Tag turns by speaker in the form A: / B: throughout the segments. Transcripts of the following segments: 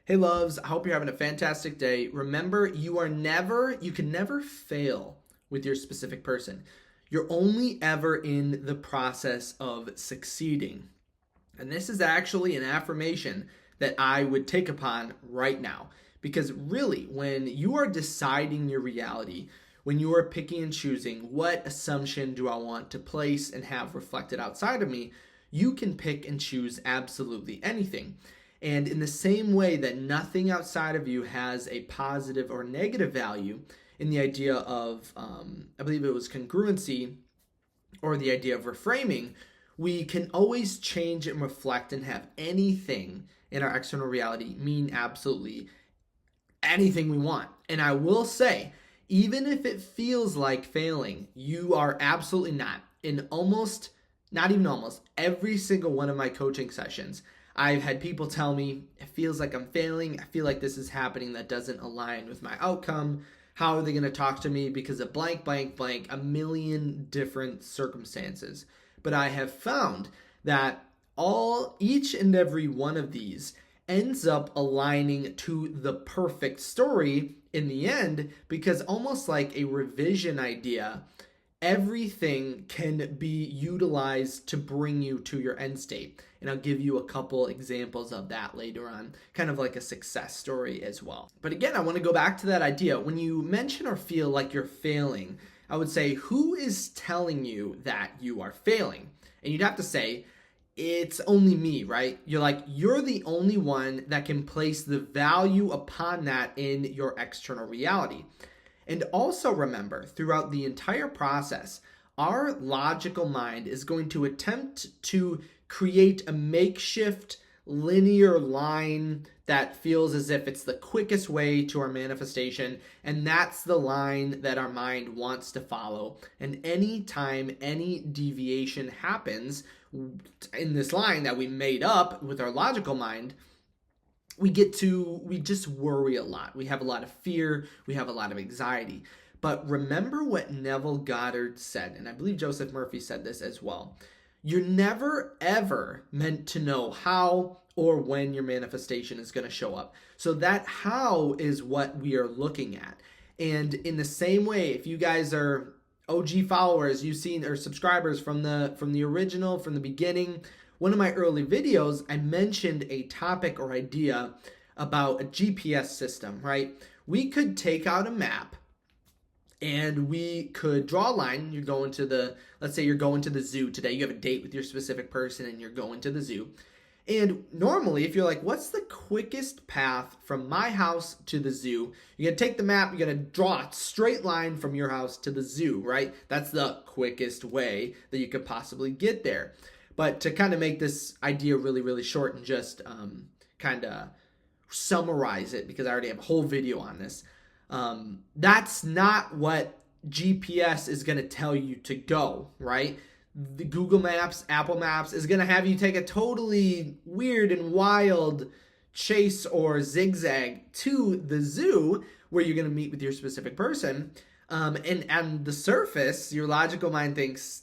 A: Hey loves, I hope you're having a fantastic day. Remember, you can never fail with your specific person. You're only ever in the process of succeeding. And this is actually an affirmation that I would take upon right now. Because really, when you are deciding your reality, when you are picking and choosing what assumption do I want to place and have reflected outside of me, you can pick and choose absolutely anything. And in the same way that nothing outside of you has a positive or negative value, in the idea of, I believe it was congruency, or the idea of reframing, we can always change and reflect and have anything in our external reality mean absolutely anything we want. And I will say, even if it feels like failing, you are absolutely not. In almost, not even almost, every single one of my coaching sessions, I've had people tell me, it feels like I'm failing. I feel like this is happening that doesn't align with my outcome. How are they going to talk to me because of blank, blank, blank, a million different circumstances. But I have found that each and every one of these ends up aligning to the perfect story in the end, because almost like a revision idea, everything can be utilized to bring you to your end state. And I'll give you a couple examples of that later on, kind of like a success story as well. But again, I want to go back to that idea. When you mention or feel like you're failing, I would say, who is telling you that you are failing? And you'd have to say, it's only me, right? You're the only one that can place the value upon that in your external reality. And also remember, throughout the entire process, our logical mind is going to attempt to create a makeshift linear line that feels as if it's the quickest way to our manifestation, and that's the line that our mind wants to follow. And anytime any deviation happens in this line that we made up with our logical mind, we just worry a lot. We have a lot of fear, we have a lot of anxiety. But remember what Neville Goddard said, and I believe Joseph Murphy said this as well. You're never ever meant to know how or when your manifestation is going to show up. So that how is what we are looking at. And in the same way, if you guys are OG followers, you've seen, or subscribers from the original, from the beginning, one of my early videos, I mentioned a topic or idea about a GPS system, right? We could take out a map and we could draw a line. Let's say you're going to the zoo today. You have a date with your specific person and you're going to the zoo. And normally, if you're like, what's the quickest path from my house to the zoo? You're going to take the map, you're going to draw a straight line from your house to the zoo, right? That's the quickest way that you could possibly get there. But to kind of make this idea really, really short and just kind of summarize it, because I already have a whole video on this, that's not what GPS is going to tell you to go, right? The Google Maps, Apple Maps is going to have you take a totally weird and wild chase or zigzag to the zoo where you're going to meet with your specific person. And on the surface, your logical mind thinks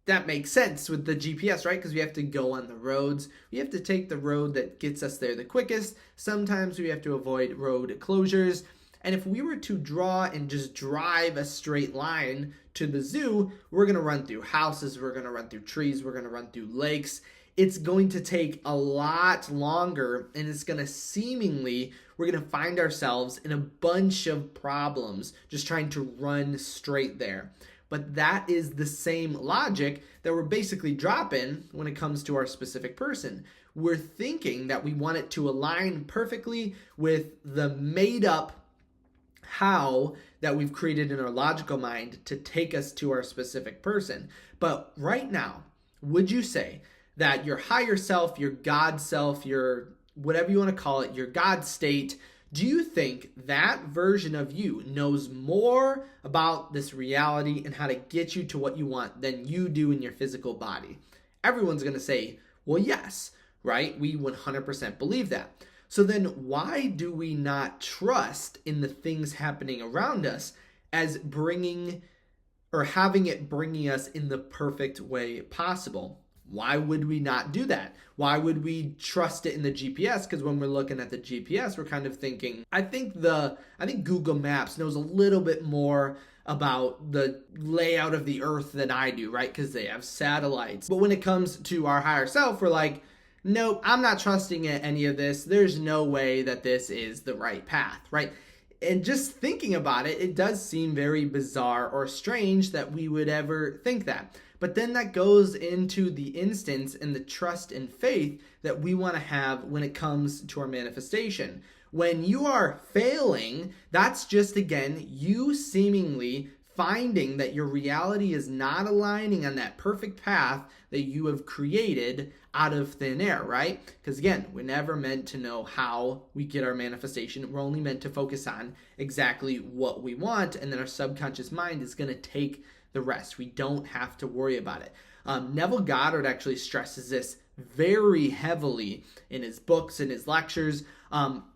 A: that makes sense with the GPS, right? Because we have to go on the roads. We have to take the road that gets us there the quickest. Sometimes we have to avoid road closures. And if we were to draw and just drive a straight line to the zoo, we're going to run through houses, we're going to run through trees, we're going to run through lakes. It's going to take a lot longer, and it's going to we're going to find ourselves in a bunch of problems just trying to run straight there. But that is the same logic that we're basically dropping when it comes to our specific person. We're thinking that we want it to align perfectly with the made up how that we've created in our logical mind to take us to our specific person. But right now, would you say that your higher self, your God self, your whatever you want to call it, your God state, do you think that version of you knows more about this reality and how to get you to what you want than you do in your physical body? Everyone's going to say, well, yes, right? We 100% believe that. So then why do we not trust in the things happening around us as bringing or having it bringing us in the perfect way possible? Why would we not do that? Why would we trust it in the GPS? Because when we're looking at the GPS, we're kind of thinking, I think Google Maps knows a little bit more about the layout of the earth than I do, right? Because they have satellites. But when it comes to our higher self, we're like, nope, I'm not trusting any of this. There's no way that this is the right path, right? And just thinking about it, it does seem very bizarre or strange that we would ever think that. But then that goes into the instance and the trust and faith that we want to have when it comes to our manifestation. When you are failing, that's just, again, you seemingly finding that your reality is not aligning on that perfect path that you have created out of thin air, right? Because again, we're never meant to know how we get our manifestation. We're only meant to focus on exactly what we want, and then our subconscious mind is going to take the rest. We don't have to worry about it. Neville Goddard actually stresses this very heavily in his books and his lectures,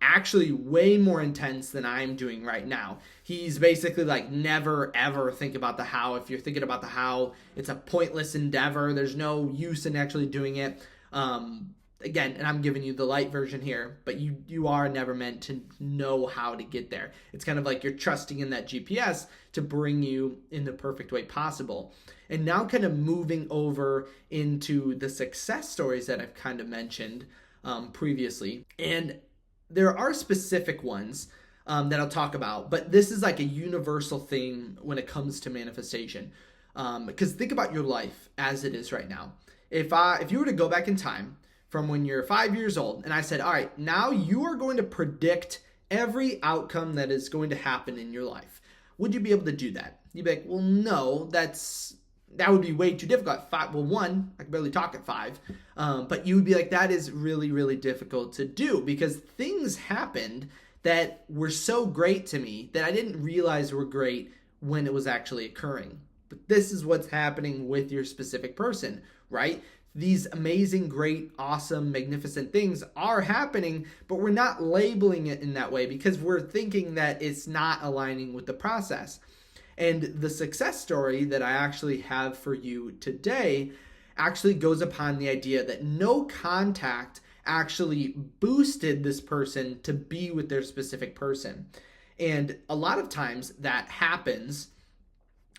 A: actually way more intense than I'm doing right now. He's basically like, never ever think about the how. If you're thinking about the how, it's a pointless endeavor. There's no use in actually doing it. Again, and I'm giving you the light version here, but you are never meant to know how to get there. It's kind of like you're trusting in that GPS to bring you in the perfect way possible. And now kind of moving over into the success stories that I've kind of mentioned previously. And there are specific ones that I'll talk about, but this is like a universal thing when it comes to manifestation. Because think about your life as it is right now. If you were to go back in time from when you're 5 years old, and I said, all right, now you are going to predict every outcome that is going to happen in your life, would you be able to do that? You'd be like, well, no, that would be way too difficult at 5. Well, one, I can barely talk at 5. But you would be like, that is really, really difficult to do because things happened that were so great to me that I didn't realize were great when it was actually occurring. But this is what's happening with your specific person, right? These amazing, great, awesome, magnificent things are happening, but we're not labeling it in that way because we're thinking that it's not aligning with the process. And the success story that I actually have for you today actually goes upon the idea that no contact actually boosted this person to be with their specific person. And a lot of times that happens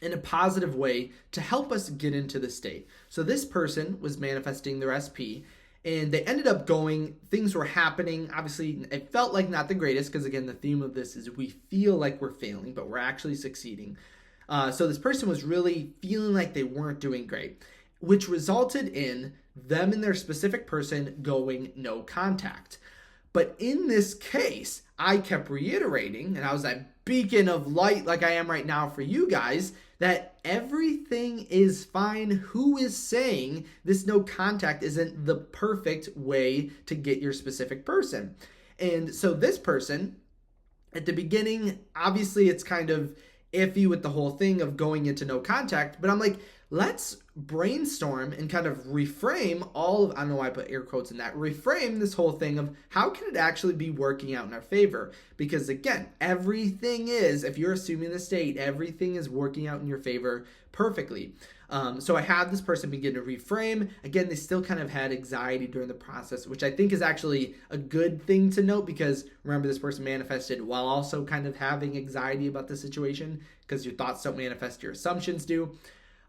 A: in a positive way to help us get into the state. So this person was manifesting their SP and they ended up going, things were happening. Obviously, it felt like not the greatest because again, the theme of this is we feel like we're failing, but we're actually succeeding. So this person was really feeling like they weren't doing great, which resulted in them and their specific person going no contact. But in this case, I kept reiterating, and I was that beacon of light like I am right now for you guys, that everything is fine. Who is saying this no contact isn't the perfect way to get your specific person? And so this person, at the beginning, obviously it's kind of iffy with the whole thing of going into no contact, but I'm like, let's brainstorm and kind of reframe all of, I don't know why I put air quotes in that, reframe this whole thing of how can it actually be working out in our favor? Because again, everything is, if you're assuming the state, everything is working out in your favor perfectly. So I had this person begin to reframe. Again, they still kind of had anxiety during the process, which I think is actually a good thing to note because remember this person manifested while also kind of having anxiety about the situation because your thoughts don't manifest, your assumptions do.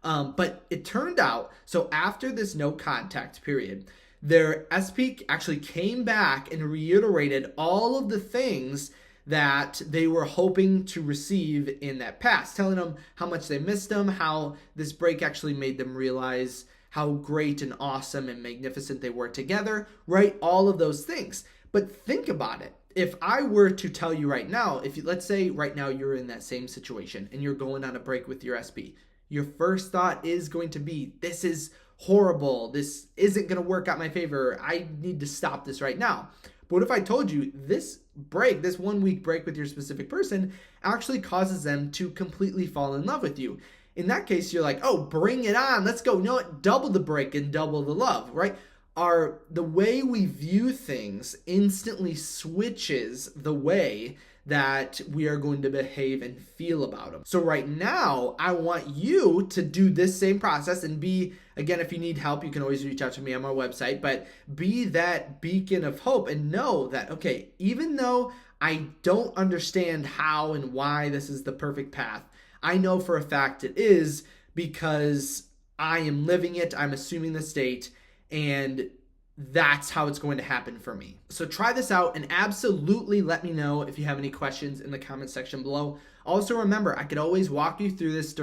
A: But it turned out, so after this no contact period, their SP actually came back and reiterated all of the things that they were hoping to receive in that past, telling them how much they missed them, how this break actually made them realize how great and awesome and magnificent they were together, right? All of those things. But think about it. If I were to tell you right now, let's say right now you're in that same situation and you're going on a break with your SP, your first thought is going to be, this is horrible. This isn't going to work out in my favor. I need to stop this right now. But what if I told you this break, this 1 week break with your specific person actually causes them to completely fall in love with you? In that case, you're like, oh, bring it on. Let's go. You know what? Double the break and double the love, right? The way we view things instantly switches the way that we are going to behave and feel about them. So right now, I want you to do this same process and be Again, if you need help, you can always reach out to me on my website, but be that beacon of hope and know that, okay, even though I don't understand how and why this is the perfect path, I know for a fact it is, because I am living it, I'm assuming the state, and that's how it's going to happen for me. So try this out and absolutely let me know if you have any questions in the comment section below. Also remember, I could always walk you through this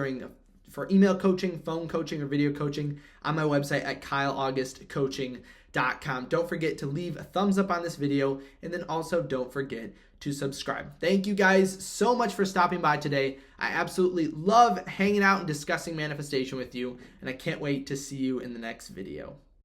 A: for email coaching, phone coaching, or video coaching on my website at kyleaugustcoaching.com. Don't forget to leave a thumbs up on this video, and then also don't forget to subscribe. Thank you guys so much for stopping by today. I absolutely love hanging out and discussing manifestation with you, and I can't wait to see you in the next video.